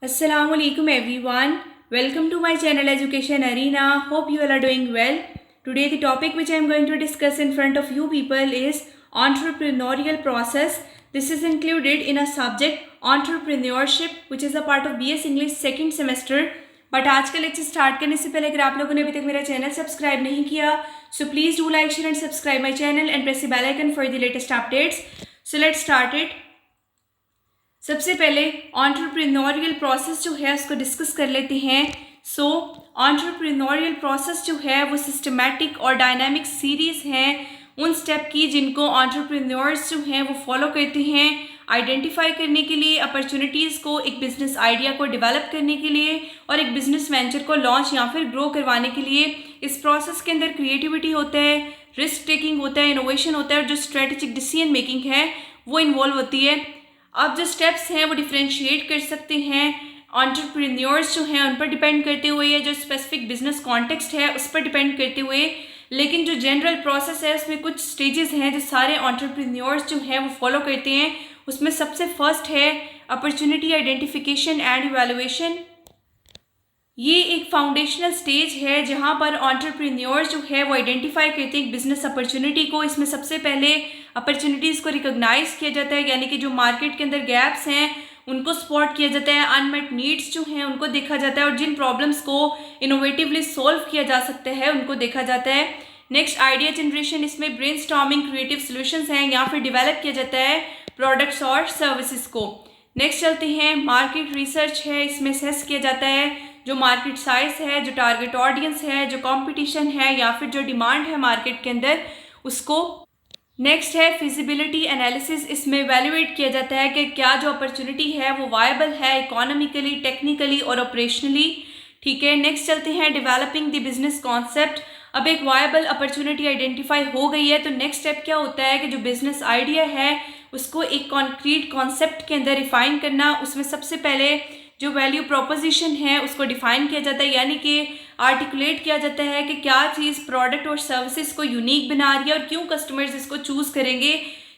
Assalamualaikum everyone. Welcome to my channel Education Arena. Hope you all are doing well. Today the topic which I am going to discuss in front of you people is entrepreneurial process. This is included in a subject entrepreneurship which is a part of BS English second semester. But आज का lecture start करने से पहले अगर आप लोगों ने अभी तक मेरा चैनल सब्सक्राइब नहीं किया so please do like share and subscribe my channel and press the bell icon for the latest updates. So let's start it. सबसे पहले एंटरप्रेन्योरियल प्रोसेस जो है उसको डिस्कस कर लेते हैं. सो एंटरप्रेन्योरियल प्रोसेस जो है वो सिस्टमैटिक और डायनामिक सीरीज़ हैं उन स्टेप की जिनको एंटरप्रेन्योर्स जो हैं वो फॉलो करते हैं आइडेंटिफाई करने के लिए, अपॉर्चुनिटीज़ को, एक बिज़नेस आइडिया को डेवलप करने के लिए और एक बिज़नेस वेंचर को लॉन्च या फिर ग्रो करवाने के लिए. इस प्रोसेस के अंदर क्रिएटिविटी होता है, रिस्क टेकिंग होता है, इनोवेशन होता है और जो स्ट्रेटेजिक डिसीजन मेकिंग है वो इन्वॉल्व होती है. अब जो स्टेप्स हैं वो डिफ्रेंशिएट कर सकते हैं एंटरप्रेन्योर्स जो हैं उन पर डिपेंड करते हुए या जो स्पेसिफिक बिजनेस कॉन्टेक्स्ट है उस पर डिपेंड करते हुए. लेकिन जो जनरल प्रोसेस है उसमें कुछ स्टेजेस हैं जो सारे एंटरप्रेन्योर्स जो हैं वो फॉलो करते हैं. उसमें सबसे फर्स्ट है अपॉर्चुनिटी आइडेंटिफिकेशन एंड इवैल्यूएशन. ये एक फाउंडेशनल स्टेज है जहाँ पर एंटरप्रेन्योर्स जो है वो आइडेंटिफाई करते हैं एक बिजनेस अपॉर्चुनिटी को. इसमें सबसे पहले अपॉर्चुनिटीज़ को रिकॉग्नाइज किया जाता है, यानी कि जो मार्केट के अंदर गैप्स हैं उनको स्पॉट किया जाता है, अनमेट नीड्स जो हैं उनको देखा जाता है और जिन प्रॉब्लम्स को इनोवेटिवली सॉल्व किया जा सकता है उनको देखा जाता है. Next idea generation. इसमें ब्रेनस्टॉर्मिंग, क्रिएटिव सॉल्यूशंस हैं या फिर डेवलप किया जाता है प्रोडक्ट्स और सर्विसेज को. नेक्स्ट चलते हैं मार्केट रिसर्च है. इसमें असेस किया जाता है जो मार्केट साइज है, जो टारगेट ऑडियंस है, जो कंपटीशन है या फिर जो डिमांड है मार्केट के अंदर उसको. नेक्स्ट है फिजिबिलिटी एनालिसिस. इसमें एवेल्युएट किया जाता है कि क्या जो अपॉर्चुनिटी है वो वायबल है इकोनॉमिकली, टेक्निकली और ऑपरेशनली. ठीक है. नेक्स्ट चलते हैं डेवलपिंग द बिजनेस कॉन्सेप्ट. अब एक वायबल अपॉर्चुनिटी आइडेंटिफाई हो गई है तो नेक्स्ट स्टेप क्या होता है कि जो बिजनेस आइडिया है उसको एक कॉन्क्रीट कॉन्सेप्ट के अंदर रिफाइन करना. उसमें सबसे पहले जो वैल्यू प्रोपोजिशन है उसको डिफाइन किया जाता है, यानी कि आर्टिकुलेट किया जाता है कि क्या चीज़ प्रोडक्ट और सर्विसेज को यूनिक बना रही है और क्यों कस्टमर्स इसको चूज़ करेंगे,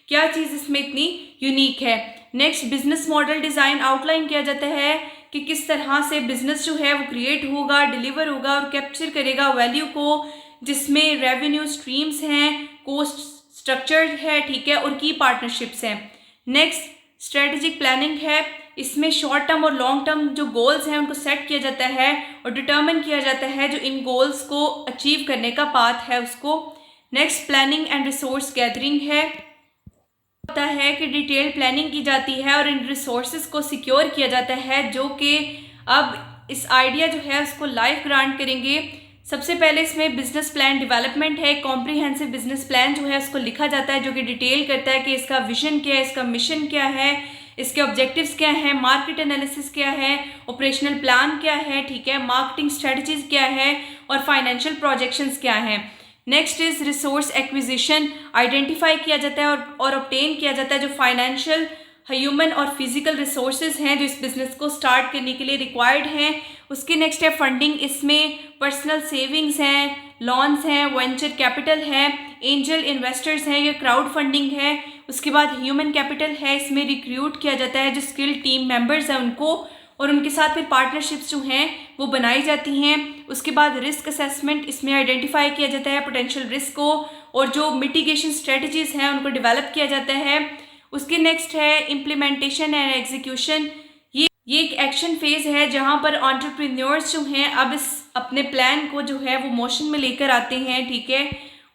क्या चीज़ इसमें इतनी यूनिक है. Next business model design outline किया जाता है कि किस तरह से बिजनेस जो है वो क्रिएट होगा, डिलीवर होगा और कैप्चर करेगा वैल्यू को, जिसमें रेवेन्यू स्ट्रीम्स हैं, कोस्ट स्ट्रक्चर है, ठीक है, और की पार्टनरशिप्स हैं. नेक्स्ट स्ट्रेटेजिक प्लानिंग है. इसमें शॉर्ट टर्म और लॉन्ग टर्म जो गोल्स हैं उनको सेट किया जाता है और डिटर्मिन किया जाता है जो इन गोल्स को अचीव करने का पाथ है उसको. Next planning and resource gathering है. होता है कि डिटेल प्लानिंग की जाती है और इन रिसोर्सेज को सिक्योर किया जाता है जो कि अब इस आइडिया जो है उसको लाइफ ग्रांट करेंगे. सबसे पहले इसमें बिजनेस प्लान डेवलपमेंट है. कॉम्प्रिहेंसिव बिजनेस प्लान जो है उसको लिखा जाता है जो कि डिटेल करता है कि इसका विजन क्या है, इसका मिशन क्या है, इसके ऑब्जेक्टिव्स क्या हैं, मार्केट एनालिसिस क्या है, ऑपरेशनल प्लान क्या है, ठीक है, मार्केटिंग स्ट्रेटजीज क्या है और फाइनेंशियल प्रोजेक्शंस क्या हैं. Next is resource acquisition. Identify किया जाता है और ऑब्टेन किया जाता है जो फाइनेंशियल, ह्यूमन और फिजिकल रिसोर्सेज हैं जो इस बिज़नेस को स्टार्ट करने के लिए रिक्वायर्ड हैं. उसके नेक्स्ट है फंडिंग. इसमें पर्सनल सेविंग्स हैं, लोन्स हैं, वेंचर कैपिटल है, एंजल इन्वेस्टर्स हैं या क्राउड फंडिंग है. उसके बाद ह्यूमन कैपिटल है. इसमें रिक्रूट किया जाता है जो स्किल्ड टीम मेंबर्स हैं उनको और उनके साथ फिर पार्टनरशिप्स जो हैं वो बनाई जाती हैं. उसके बाद रिस्क असेसमेंट. इसमें आइडेंटिफाई किया जाता है पोटेंशियल रिस्क को और जो मिटिगेशन स्ट्रेटजीज हैं उनको डेवलप किया जाता है. उसके नेक्स्ट है इम्प्लीमेंटेशन एंड एग्जीक्यूशन. ये एक एक्शन फेज है जहाँ पर एंटरप्रेन्योर्स जो हैं अब इस अपने प्लान को जो है वो मोशन में लेकर आते हैं. ठीक है.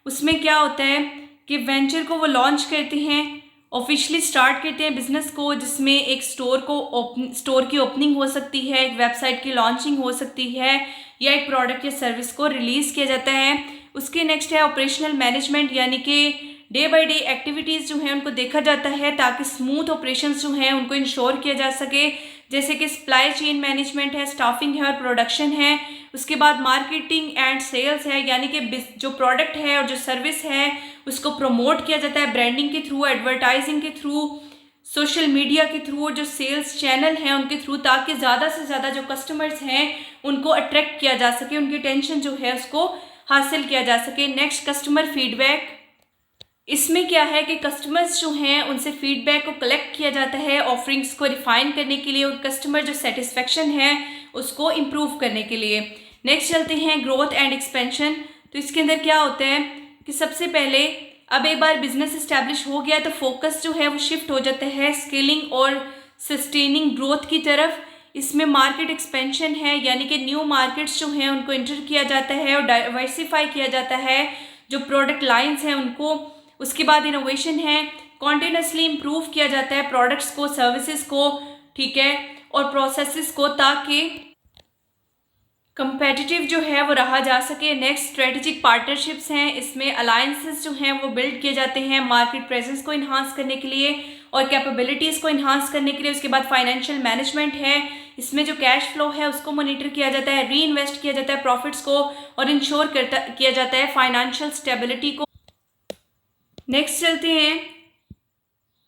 उसमें क्या होता है कि वेंचर को वो लॉन्च करते हैं, ऑफिशियली स्टार्ट करते हैं बिजनेस को, जिसमें एक स्टोर की ओपनिंग हो सकती है, एक वेबसाइट की लॉन्चिंग हो सकती है या एक प्रोडक्ट या सर्विस को रिलीज़ किया जाता है. उसके नेक्स्ट है ऑपरेशनल मैनेजमेंट, यानी कि डे बाय डे एक्टिविटीज़ जो हैं उनको देखा जाता है ताकि स्मूथ ऑपरेशंस जो हैं उनको इंश्योर किया जा सके, जैसे कि सप्लाई चेन मैनेजमेंट है, स्टाफिंग है और प्रोडक्शन है. उसके बाद मार्केटिंग एंड सेल्स है, यानी कि जो प्रोडक्ट है और जो सर्विस है उसको प्रमोट किया जाता है ब्रांडिंग के थ्रू, एडवर्टाइजिंग के थ्रू, सोशल मीडिया के थ्रू और जो सेल्स चैनल हैं उनके थ्रू, ताकि ज़्यादा से ज़्यादा जो कस्टमर्स हैं उनको अट्रैक्ट किया जा सके, उनकी टेंशन जो है उसको हासिल किया जा सके. Next customer feedback. इसमें क्या है कि कस्टमर्स जो हैं उनसे फीडबैक को कलेक्ट किया जाता है ऑफरिंग्स को रिफाइन करने के लिए और कस्टमर जो सेटिस्फेक्शन है उसको इम्प्रूव करने के लिए। नेक्स्ट चलते हैं ग्रोथ एंड एक्सपेंशन। तो इसके अंदर क्या होता है कि सबसे पहले अब एक बार बिजनेस इस्टेब्लिश हो गया तो फोकस जो है वो शिफ्ट हो जाता है स्केलिंग और सस्टेनिंग ग्रोथ की तरफ। इसमें मार्केट एक्सपेंशन है, यानी कि न्यू मार्केट्स जो हैं उनको एंटर किया जाता है और डाइवर्सिफाई किया जाता है जो प्रोडक्ट लाइंस हैं उनको। उसके बाद इनोवेशन है, कॉन्टिन्यूसली इम्प्रूव किया जाता है प्रोडक्ट्स को, सर्विसेज को, ठीक है, और प्रोसेसेस को, ताकि कंपेटिटिव जो है वो रहा जा सके। नेक्स्ट स्ट्रेटेजिक पार्टनरशिप्स हैं, इसमें अलायंसेस जो हैं वो बिल्ड किए जाते हैं मार्केट प्रेजेंस को इन्हांस करने के लिए और कैपेबिलिटीज़ को इन्हांस करने के लिए। उसके बाद फाइनेंशियल मैनेजमेंट है, इसमें जो कैश फ्लो है उसको मॉनिटर किया जाता है, री इन्वेस्ट किया जाता है प्रॉफिट्स को और इंश्योर किया जाता है फाइनेंशियल स्टेबिलिटी को। नेक्स्ट चलते हैं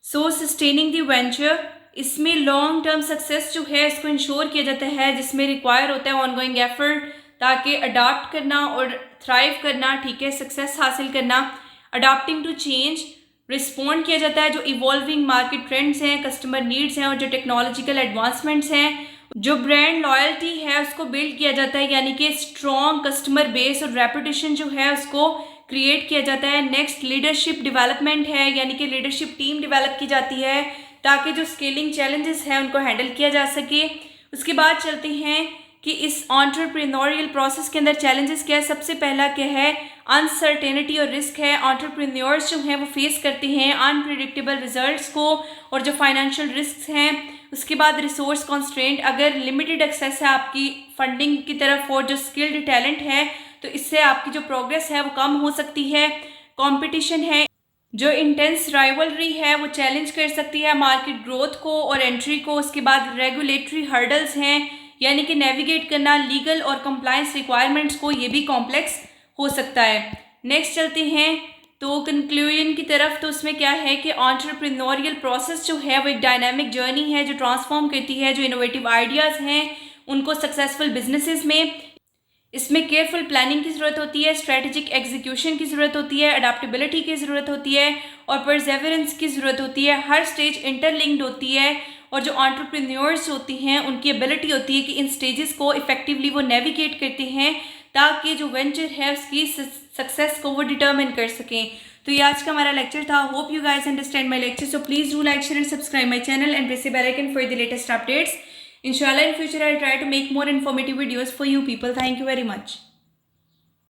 सस्टेनिंग द वेंचर। इसमें लॉन्ग टर्म सक्सेस जो है इसको इंश्योर किया जाता है, जिसमें रिक्वायर होता है ऑनगोइंग एफर्ट ताकि अडाप्ट करना और थ्राइव करना, ठीक है, सक्सेस हासिल करना। अडाप्टिंग टू चेंज, रिस्पॉन्ड किया जाता है जो इवॉल्विंग मार्केट ट्रेंड्स हैं, कस्टमर नीड्स हैं और जो टेक्नोलॉजिकल एडवांसमेंट्स हैं। जो ब्रांड लॉयल्टी है उसको बिल्ड किया जाता है, यानी कि स्ट्रॉन्ग कस्टमर बेस और रेपुटेशन जो है उसको क्रिएट किया जाता है। नेक्स्ट लीडरशिप डेवलपमेंट है, यानी कि लीडरशिप टीम डेवलप की जाती है ताकि जो स्केलिंग चैलेंजेस हैं उनको हैंडल किया जा सके। उसके बाद चलते हैं कि इस एंटरप्रेन्योरियल प्रोसेस के अंदर चैलेंजेस क्या है। सबसे पहला क्या है, अनसर्टेनिटी और रिस्क है। एंटरप्रेन्योर्स जो हैं वो फेस करते हैं अनप्रिडिक्टेबल रिजल्ट्स को और जो फाइनेंशियल रिस्क हैं। उसके बाद रिसोर्स कॉन्स्ट्रेंट, अगर लिमिटेड एक्सेस है आपकी फंडिंग की तरफ और जो स्किल्ड टैलेंट है तो इससे आपकी जो प्रोग्रेस है वो कम हो सकती है। कंपटीशन है, जो इंटेंस राइवलरी है वो चैलेंज कर सकती है मार्केट ग्रोथ को और एंट्री को। उसके बाद रेगुलेटरी हर्डल्स हैं, यानी कि नेविगेट करना लीगल और कंप्लायंस रिक्वायरमेंट्स को, ये भी कॉम्प्लेक्स हो सकता है। नेक्स्ट चलते हैं तो कंक्लूजन की तरफ। तो उसमें क्या है कि एंटरप्रेन्योरियल प्रोसेस जो है वो एक डायनामिक जर्नी है जो ट्रांसफॉर्म करती है जो इनोवेटिव आइडियाज़ हैं उनको सक्सेसफुल बिजनेसेस में। इसमें केयरफुल प्लानिंग की ज़रूरत होती है, स्ट्रेटेजिक एग्जीक्यूशन की ज़रूरत होती है, अडेप्टेबिलिटी की ज़रूरत होती है और परसेवरेंस की ज़रूरत होती है। हर स्टेज इंटरलिंक्ड होती है और जो एंटरप्रेन्योर्स होती हैं उनकी एबिलिटी होती है कि इन स्टेजेस को इफेक्टिवली वो नेविगेट करते हैं ताकि जो वेंचर है उसकी सक्सेस को वो डिटर्मिन कर सकें। तो ये आज का हमारा लेक्चर था। Hope you guys understand my lecture, so please do like, share and subscribe my channel and press the bell icon for the latest updates. Inshallah in future I'll try to make more informative videos for you people. Thank you very much.